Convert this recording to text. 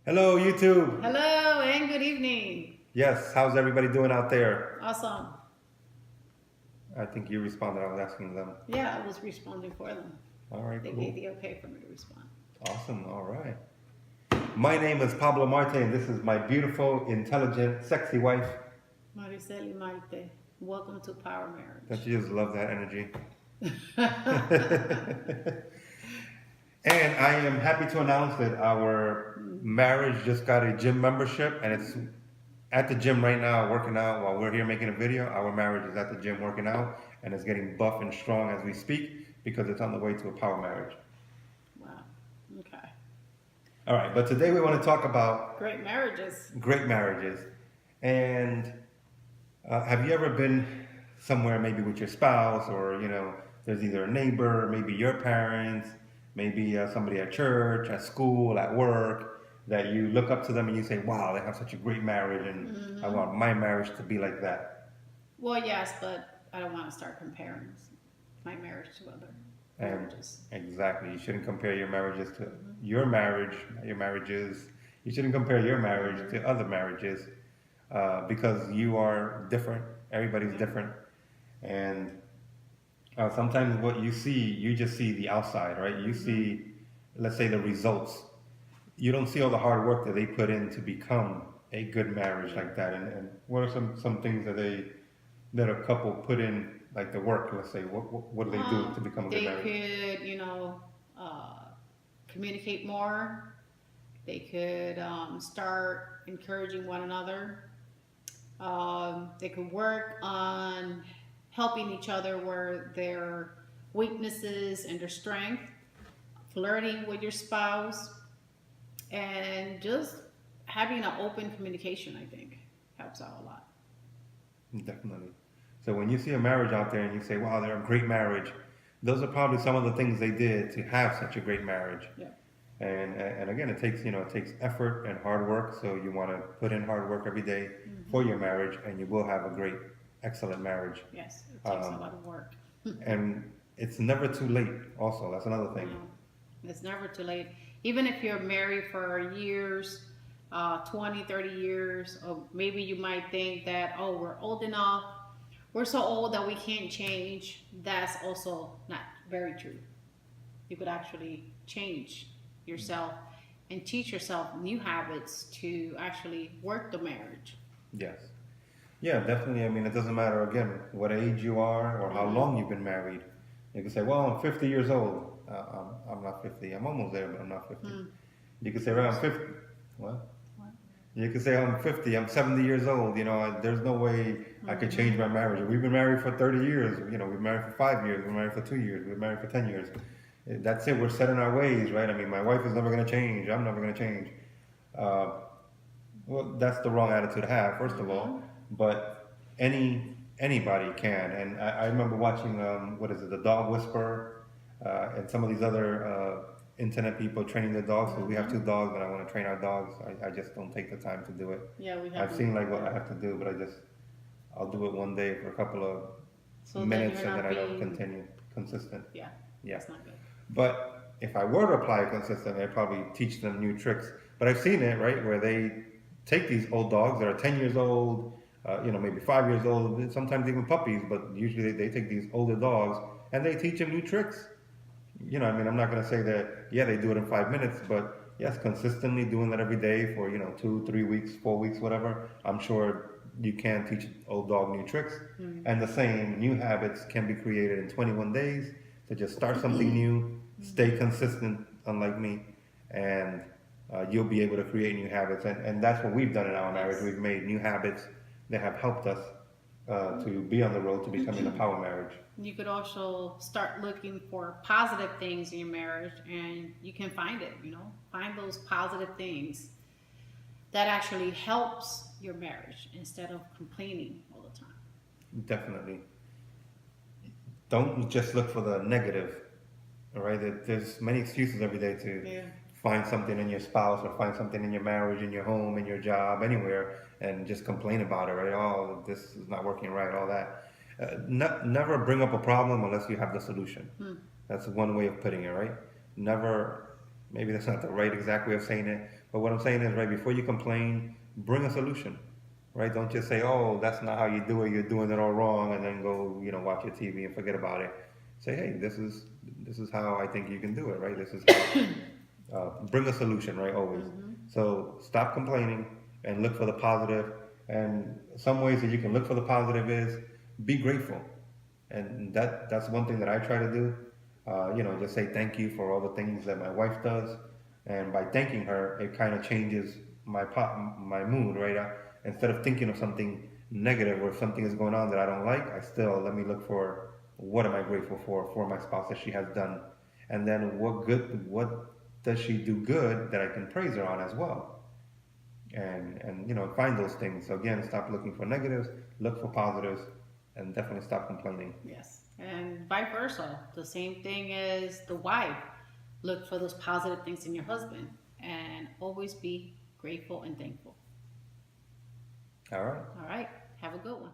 Hello, YouTube. Hello and good evening. Yes, how's everybody doing out there? Awesome. I think you responded. I was asking them. Yeah, I was responding for them. All right, They gave cool. the okay for me to respond. Awesome. All right. My name is Pablo Marte, and this is my beautiful, intelligent, sexy wife. Mariceli Marte, welcome to Power Don't Marriage. you just love that energy? And I am happy to announce that our marriage just got a gym membership, and it's at the gym right now working out while we're here making a video. Our marriage is at the gym working out, and it's getting buff and strong as we speak because it's on the way to a power marriage. Wow. Okay. All right, but today we want to talk about Great marriages. great marriages. And have you ever been somewhere, maybe with your spouse, or there's either a neighbor, maybe your parents, maybe somebody at church, at school, at work, that you look up to them and you say, "Wow, they have such a great marriage, and I want my marriage to be like that." Well, yes, but I don't want to start comparing my marriage to other And marriages. exactly, you shouldn't compare your marriages to your marriage, your marriages. You shouldn't compare your marriage to other marriages because you are different. Everybody's Yeah. different, and sometimes what you see, you just see the outside, right? You see, let's say, the results. You don't see all the hard work that they put in to become a good marriage like that. And what are some things that a couple put in, like the work? Let's say, what do they do to become a good They marriage? could, uh, communicate more. They could start encouraging one another. They could work on helping each other where their weaknesses and their strength, flirting with your spouse, and just having an open communication, I think, helps out a lot. Definitely. So when you see a marriage out there and you say, "Wow, they're a great marriage," those are probably some of the things they did to have such a great marriage. Yeah. And again, it takes effort and hard work. So you want to put in hard work every day for Hmm. your marriage, and you will have a great, excellent marriage. Yes, it takes a Um, lot of work. and it's never too late. Also, that's another thing. No, it's never too late. Even if you're married for years, 20, 30 years, or maybe you might think that, oh, we're old enough, we're so old that we can't change. That's also not very true. You could actually change yourself and teach yourself new habits to actually work the marriage. Yes. Yeah, definitely. I mean, it doesn't matter again what age you are or how Hmm. long you've been married. You can say, "Well, I'm 50 years old." I'm not 50. I'm almost there, but I'm not 50. Hmm. You can say, "Well, I'm Almost. 50." What? What? You can say, "I'm 50. I'm 70 years old." There's no way I could change Hmm. my marriage. We've been married for 30 years. We've married for 5 years. We're married for 2 years. We're married for 10 years. That's it. We're set in our ways, right? I mean, my wife is never going to change. I'm never going to change. Uh, well, that's the wrong attitude to have, first of Hmm. all. But anybody can. And I remember watching what is it, the Dog Whisperer, and some of these other internet people training their dogs. So we have two Hmm. dogs, and I want to train our dogs. I just don't take the time to do it. Yeah, we I've haven't. seen like what I Yeah. have to do, but I'll do it one day for a couple of So then minutes, you're and then not I don't being, continue consistent. yeah, Yeah. that's not good. But if I were to apply it consistently, I'd probably teach them new tricks. But I've seen it, right, where they take these old dogs that are 10 years old, maybe 5 years old, sometimes even puppies, but usually they take these older dogs and they teach them new tricks. I mean, I'm not going to say that, yeah, they do it in 5 minutes, but yes, consistently doing that every day for, 2, 3 weeks, 4 weeks, whatever, I'm sure you can teach old dog new tricks. And the same new habits can be created in 21 days. So just start something new, stay consistent, unlike me, and you'll be able to create new habits. And that's what we've done in our marriage. Yes. We've made new habits that have helped us to be on the road to becoming a power marriage. You could also start looking for positive things in your marriage and you can find it, find those positive things that actually helps your marriage instead of complaining all the time. Definitely. Don't just look for the negative. All right, there's many excuses every day to Yeah. find something in your spouse or find something in your marriage, in your home, in your job, anywhere, and just complain about it. Right? Oh, this is not working right. All that. Never bring up a problem unless you have the solution. Hmm. That's one way of putting it. Right? Never. Maybe that's not the right exact way of saying it, but what I'm saying is, right, before you complain, bring a solution, right? Don't just say, oh, that's not how you do it, you're doing it all wrong, and then go, watch your TV and forget about it. Say, hey, this is how I think you can do it, right? This is how, bring a solution, right? Always. So stop complaining and look for the positive. And some ways that you can look for the positive is be grateful, and that's one thing that I try to do. Just say thank you for all the things that my wife does, and by thanking her, it kind of changes my mood, right? Instead of thinking of something negative or if something is going on that I don't like, I still let me look for what am I grateful for my spouse that she has done, and then what does she do good that I can praise her on as well, and find those things. So again, stop looking for negatives, look for positives, and definitely stop complaining. Yes. And vice versa. The same thing as the wife. Look for those positive things in your husband and always be grateful and thankful. All right. All right. Have a good one.